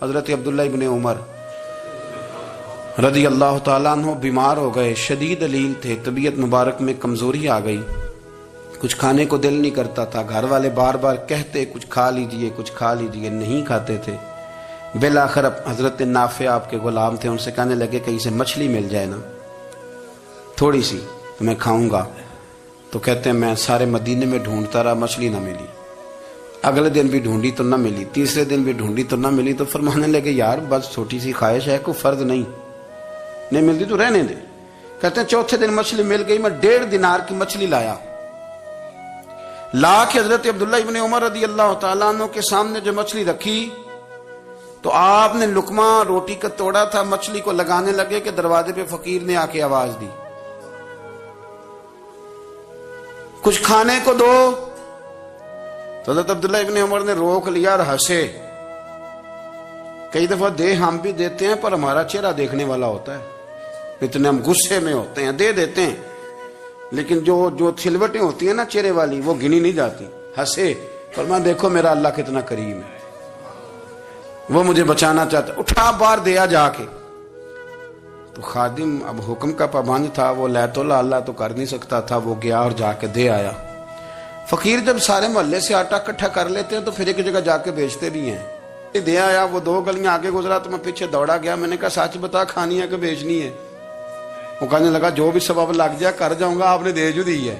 حضرت عبداللہ ابن عمر رضی اللہ تعالیٰ عنہ بیمار ہو گئے، شدید علیل تھے، طبیعت مبارک میں کمزوری آ گئی، کچھ کھانے کو دل نہیں کرتا تھا، گھر والے بار بار کہتے کچھ کھا لیجئے کچھ کھا لیجئے، نہیں کھاتے تھے۔ بالآخر حضرت نافع آپ کے غلام تھے، ان سے کہنے لگے کہیں سے مچھلی مل جائے نا تھوڑی سی تو میں کھاؤں گا۔ تو کہتے ہیں میں سارے مدینے میں ڈھونڈتا رہا، مچھلی نہ ملی، اگلے دن بھی ڈھونڈی تو نہ ملی، تیسرے دن بھی ڈھونڈی تو نہ ملی، تو فرمانے لگے یار بس چھوٹی سی خواہش ہے، کوئی فرض نہیں ملتی تو رہنے دے۔ کہتے ہیں چوتھے دن مچھلی مل گئی، میں 1.5 دینار کی مچھلی لا کے حضرت عبداللہ ابن عمر رضی اللہ تعالیٰ عنہ کے سامنے جو مچھلی رکھی تو آپ نے لقمہ روٹی کا توڑا تھا، مچھلی کو لگانے لگے کہ دروازے پہ فقیر نے آ کے آواز دی کچھ کھانے کو دو۔ تو حضرت عبداللہ ابن عمر نے روک لیا اور ہنسے۔ کئی دفعہ دے ہم بھی دیتے ہیں پر ہمارا چہرہ دیکھنے والا ہوتا ہے، اتنے ہم غصے میں ہوتے ہیں، دے دیتے ہیں، لیکن جو چھلوٹیں ہوتی ہیں نا چہرے والی وہ گنی نہیں جاتی۔ ہنسے، فرمایا دیکھو میرا اللہ کتنا کریم ہے، وہ مجھے بچانا چاہتا ہے، اٹھا بار دیا جا کے۔ تو خادم اب حکم کا پابند تھا، وہ لیت اللہ تو کر نہیں سکتا تھا، وہ گیا اور جا کے دے آیا۔ فقیر جب سارے محلے سے آٹا اکٹھا کر لیتے ہیں تو پھر ایک جگہ جا کے بیچتے بھی ہیں۔ دے آیا، وہ 2 گلیاں آگے گزرا تو میں پیچھے دوڑا گیا، میں نے کہا سچ بتا کھانی ہے کہ بیچنی ہے؟ وہ کہنے لگا جو بھی سبب لگ جائے کر جاؤں گا، آپ نے دے جو دی ہے۔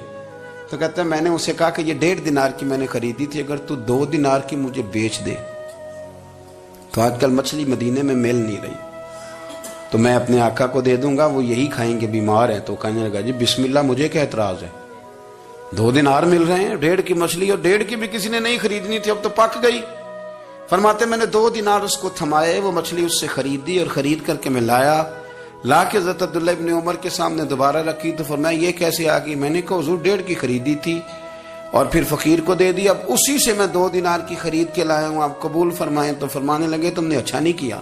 تو کہتا ہے میں نے اسے کہا کہ یہ 1.5 دینار کی میں نے خریدی تھی، اگر تو 2 دینار کی مجھے بیچ دے تو آج کل مچھلی مدینے میں مل نہیں رہی، تو میں اپنے آقا کو دے دوں گا، وہ یہی کھائیں گے، بیمار ہیں۔ تو کہنے لگا جی بسم اللہ، مجھے کیا اعتراض ہے، 2 دینار مل رہے ہیں، 1.5 کی مچھلی، اور 1.5 کی بھی کسی نے نہیں خریدنی تھی، اب تو پک گئی۔ فرماتے میں نے 2 دینار اس کو تھمائے، وہ مچھلی اس سے خریدی اور خرید کر کے میں لا کے حضرت عبداللہ ابن عمر کے سامنے دوبارہ رکھی۔ تو فرمایا یہ کیسے آ گئی؟ میں نے کہا حضور 1.5 کی خریدی تھی اور پھر فقیر کو دے دی، اب اسی سے میں 2 دینار کی خرید کے لایا ہوں، آپ قبول فرمائیں۔ تو فرمانے لگے تم نے اچھا نہیں کیا،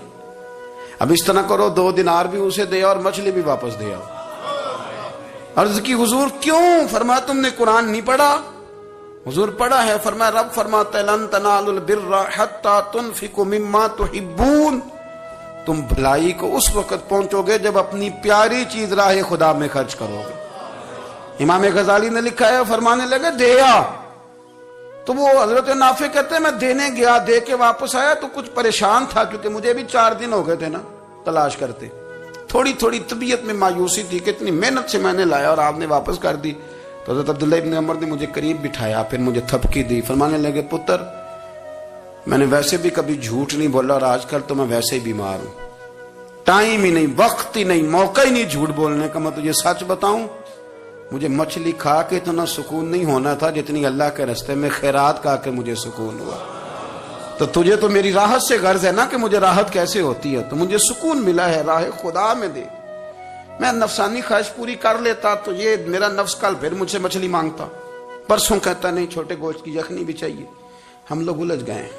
اب اس طرح کرو 2 دینار بھی اسے دے اور مچھلی بھی واپس دے آؤ۔ عرض کی حضور کیوں؟ فرمایا تم نے قرآن نہیں پڑھا؟ حضور پڑھا ہے۔ فرمایا رب فرماتا ہے لن تنالوا البر حتی تنفقوا مما تحبون، تم بھلائی کو اس وقت پہنچو گے جب اپنی پیاری چیز راہ خدا میں خرچ کرو گے۔ امام غزالی نے لکھا ہے، فرمانے لگے دیا، تو وہ حضرت نافع کہتے ہیں میں دینے گیا، دے کے واپس آیا تو کچھ پریشان تھا کیونکہ مجھے بھی 4 دن ہو گئے تھے نا تلاش کرتے، تھوڑی طبیعت میں مایوسی تھی کہ اتنی محنت سے میں نے لایا اور آپ نے واپس کر دی۔ تو حضرت عبداللہ ابن عمر نے مجھے قریب بٹھایا، پھر مجھے تھپکی دی، فرمانے لگے پتر میں نے ویسے بھی کبھی جھوٹ نہیں بولا اور آج کل تو میں ویسے ہی بیمار ہوں، ٹائم ہی نہیں، وقت ہی نہیں، موقع ہی نہیں جھوٹ بولنے کا۔ میں تجھے سچ بتاؤں، مجھے مچھلی کھا کے اتنا سکون نہیں ہونا تھا جتنی اللہ کے راستے میں خیرات کھا کے مجھے سکون ہوا۔ تو تجھے تو میری راحت سے غرض ہے نا کہ مجھے راحت کیسے ہوتی ہے، تو مجھے سکون ملا ہے، راہ خدا میں دے، میں نفسانی خواہش پوری کر لیتا تو یہ میرا نفس کل پھر مجھ سے مچھلی مانگتا، پرسوں کہتا نہیں چھوٹے گوشت کی یخنی بھی چاہیے۔ ہم لوگ الجھ گئے ہیں،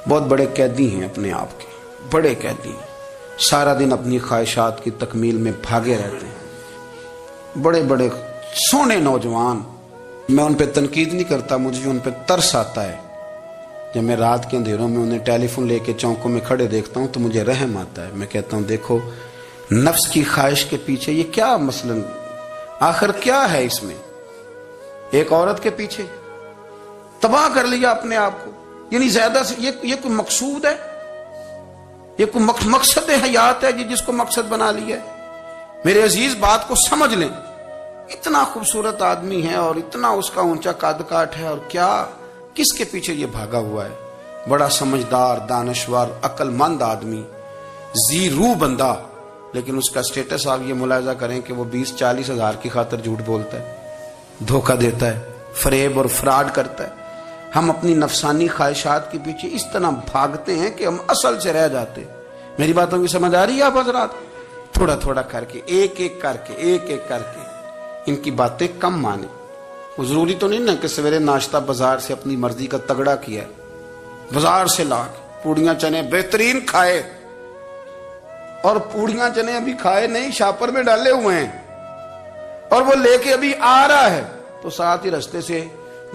بہت بڑے قیدی ہیں اپنے آپ کے، بڑے قیدی ہیں، سارا دن اپنی خواہشات کی تکمیل میں بھاگے رہتے ہیں، بڑے بڑے سونے نوجوان۔ میں ان پہ تنقید نہیں کرتا، مجھے ان پہ ترس آتا ہے، جب میں رات کے اندھیروں میں انہیں ٹیلی فون لے کے چوکوں میں کھڑے دیکھتا ہوں تو مجھے رحم آتا ہے۔ میں کہتا ہوں دیکھو نفس کی خواہش کے پیچھے یہ کیا مثلاً آخر کیا ہے اس میں، ایک عورت کے پیچھے تباہ کر لیا اپنے آپ کو، یعنی زیادہ سے یہ کوئی مقصود ہے، یہ کوئی مقصد حیات ہے جس کو مقصد بنا لیا ہے؟ میرے عزیز بات کو سمجھ لیں، اتنا خوبصورت آدمی ہے اور اتنا اس کا اونچا قد کاٹ ہے، اور کیا کس کے پیچھے یہ بھاگا ہوا ہے؟ بڑا سمجھدار، دانشور، عقل مند آدمی، ذی روح بندہ، لیکن اس کا سٹیٹس آپ یہ ملاحظہ کریں کہ وہ 20-40 ہزار کی خاطر جھوٹ بولتا ہے، دھوکہ دیتا ہے، فریب اور فراڈ کرتا ہے۔ ہم اپنی نفسانی خواہشات کے پیچھے اس طرح بھاگتے ہیں کہ ہم اصل سے رہ جاتے۔ میری باتوں کی سمجھ آ رہی ہے آپ حضرات؟ تھوڑا تھوڑا کر کے، ایک ایک کر کے ان کی باتیں کم مانیں۔ وہ ضروری تو نہیں نا کہ سویرے ناشتہ بازار سے اپنی مرضی کا تگڑا کیا ہے، بازار سے لا کے پوڑیاں چنے بہترین کھائے، اور پوڑیاں چنے ابھی کھائے نہیں، شاپر میں ڈالے ہوئے ہیں، اور وہ لے کے ابھی آ رہا ہے تو ساتھ ہی رستے سے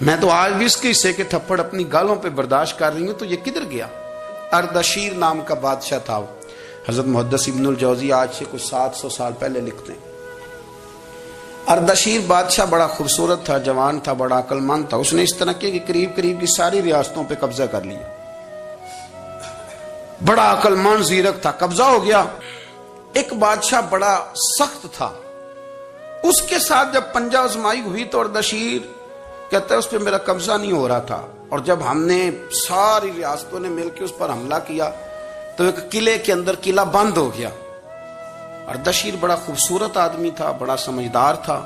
میں تو آج بھی اس کے حصے کے تھپڑ اپنی گالوں پہ برداشت کر رہی ہوں، تو یہ کدھر گیا؟ اردشیر نام کا بادشاہ تھا۔ حضرت محدث ابن الجوزی آج سے کچھ 700 سال پہلے لکھتے ہیں، اردشیر بادشاہ بڑا خوبصورت تھا، جوان تھا، بڑا عقل مند تھا۔ اس نے اس طرح کہ قریب قریب کی ساری ریاستوں پہ قبضہ کر لیا۔ بڑا عقل مند زیرک تھا، قبضہ ہو گیا۔ ایک بادشاہ بڑا سخت تھا، اس کے ساتھ جب پنجہ آزمائی ہوئی تو اردشیر کہتا ہے اس پہ میرا قبضہ نہیں ہو رہا تھا، اور جب ہم نے ساری ریاستوں نے مل کے اس پر حملہ کیا تو ایک قلعے کے اندر قلعہ بند ہو گیا۔ اردشیر بڑا خوبصورت آدمی تھا، بڑا سمجھدار تھا،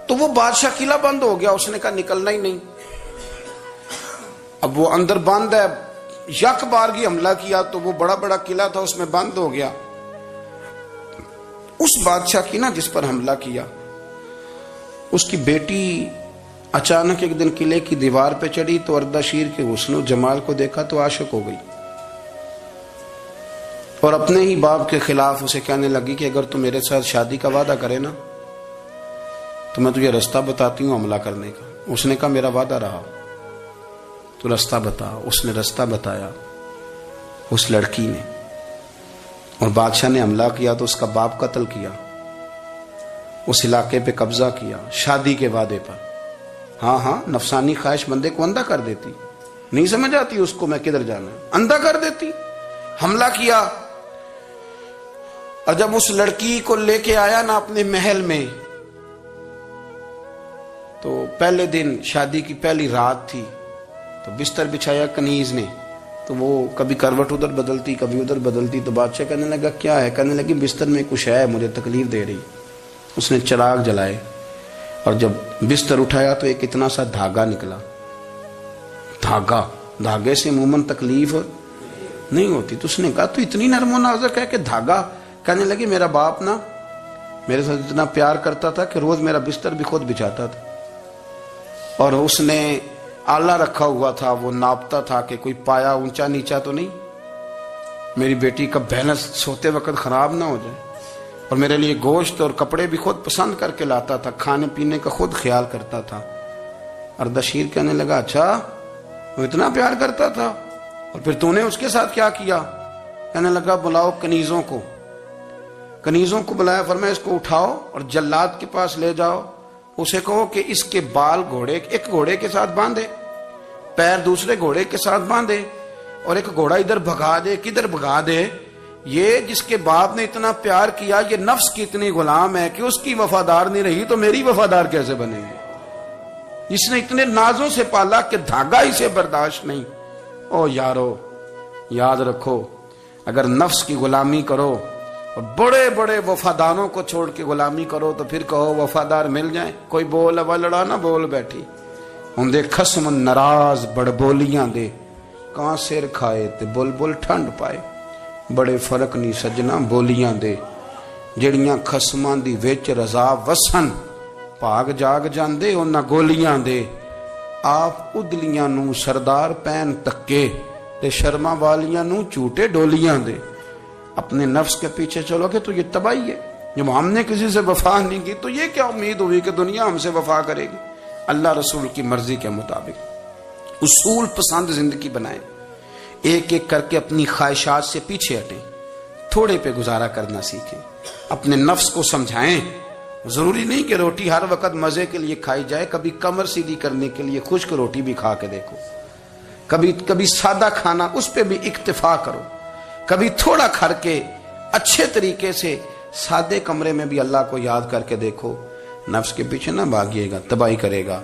تو وہ بادشاہ قلعہ بند ہو گیا، اس نے کہا نکلنا ہی نہیں۔ اب وہ اندر بند ہے، یک بارگی حملہ کیا تو وہ بڑا بڑا قلعہ تھا اس میں بند ہو گیا۔ اس بادشاہ کی نا جس پر حملہ کیا، اس کی بیٹی اچانک ایک دن قلعے کی دیوار پہ چڑھی تو اردشیر کے حسن و جمال کو دیکھا تو عاشق ہو گئی، اور اپنے ہی باپ کے خلاف اسے کہنے لگی کہ اگر تو میرے ساتھ شادی کا وعدہ کرے نا تو میں تجھے رستہ بتاتی ہوں حملہ کرنے کا۔ اس نے کہا میرا وعدہ رہا، تو رستہ بتا۔ اس نے رستہ بتایا اس لڑکی نے، اور بادشاہ نے حملہ کیا تو اس کا باپ قتل کیا، اس علاقے پہ قبضہ کیا شادی کے وعدے پر۔ ہاں نفسانی خواہش بندے کو اندھا کر دیتی، نہیں سمجھ آتی اس کو میں کدھر جانا ہے، اندھا کر دیتی۔ حملہ کیا، اور جب اس لڑکی کو لے کے آیا نا اپنے محل میں، تو پہلے دن شادی کی پہلی رات تھی، تو بستر بچھایا کنیز نے، تو وہ کبھی کروٹ ادھر بدلتی کبھی ادھر بدلتی، تو بادشاہ کہنے لگا کیا ہے؟ کہنے لگی بستر میں کچھ ہے، مجھے تکلیف دے رہی۔ اس نے چراغ جلائے اور جب بستر اٹھایا تو ایک اتنا سا دھاگا نکلا۔ دھاگے سے عموماً تکلیف نہیں ہوتی، تو اس نے کہا تو اتنی نرم و نازک ہے کہ دھاگا؟ کہنے لگی میرا باپ نا میرے ساتھ اتنا پیار کرتا تھا کہ روز میرا بستر بھی خود بچھاتا تھا، اور اس نے آلہ رکھا ہوا تھا، وہ ناپتا تھا کہ کوئی پایا اونچا نیچا تو نہیں، میری بیٹی کا بیلنس سوتے وقت خراب نہ ہو جائے، اور میرے لیے گوشت اور کپڑے بھی خود پسند کر کے لاتا تھا، کھانے پینے کا خود خیال کرتا تھا۔ اردشیر کہنے لگا اچھا وہ اتنا پیار کرتا تھا، اور پھر تو نے اس کے ساتھ کیا کیا؟ کہنے لگا بلاؤ کنیزوں کو بلایا، فرمایا اس کو اٹھاؤ اور جلاد کے پاس لے جاؤ، اسے کہو کہ اس کے بال ایک گھوڑے کے ساتھ باندھے، پیر دوسرے گھوڑے کے ساتھ باندھے، اور ایک گھوڑا ادھر بھگا دے، کدھر بھگا دے۔ یہ جس کے باپ نے اتنا پیار کیا، یہ نفس کی اتنی غلام ہے کہ اس کی وفادار نہیں رہی تو میری وفادار کیسے بنے گی؟ جس نے اتنے نازوں سے پالا کہ دھاگا اسے برداشت نہیں۔ او یارو یاد رکھو، اگر نفس کی غلامی کرو اور بڑے بڑے وفاداروں کو چھوڑ کے غلامی کرو تو پھر کہو وفادار مل جائیں۔ کوئی بول اب لڑا نہ بول بیٹھی ہوں دے خصم ناراض بڑ بولیاں دے، کہاں سر کھائے تے بلبل ٹھنڈ پائے۔ بڑے فرق نہیں سجنا بولیاں دے، جڑیاں خصماں دی وچ رضا وسن، پاگ جاگ جاندے انہاں گولیاں دے۔ آپ ادلیاں نو سردار پین تکے تے شرما والیاں نو چوٹے ڈولیاں دے۔ اپنے نفس کے پیچھے چلو گے تو یہ تباہی ہے۔ جب ہم نے کسی سے وفا نہیں کی تو یہ کیا امید ہوئی کہ دنیا ہم سے وفا کرے گی؟ اللہ رسول کی مرضی کے مطابق اصول پسند زندگی بنائیں، ایک ایک کر کے اپنی خواہشات سے پیچھے ہٹیں، تھوڑے پہ گزارا کرنا سیکھیں، اپنے نفس کو سمجھائیں۔ ضروری نہیں کہ روٹی ہر وقت مزے کے لیے کھائی جائے، کبھی کمر سیدھی کرنے کے لیے خشک روٹی بھی کھا کے دیکھو، کبھی سادہ کھانا اس پہ بھی اکتفا کرو، کبھی تھوڑا کھر کے اچھے طریقے سے سادے کمرے میں بھی اللہ کو یاد کر کے دیکھو۔ نفس کے پیچھے نہ بھاگیے گا، تباہی کرے گا۔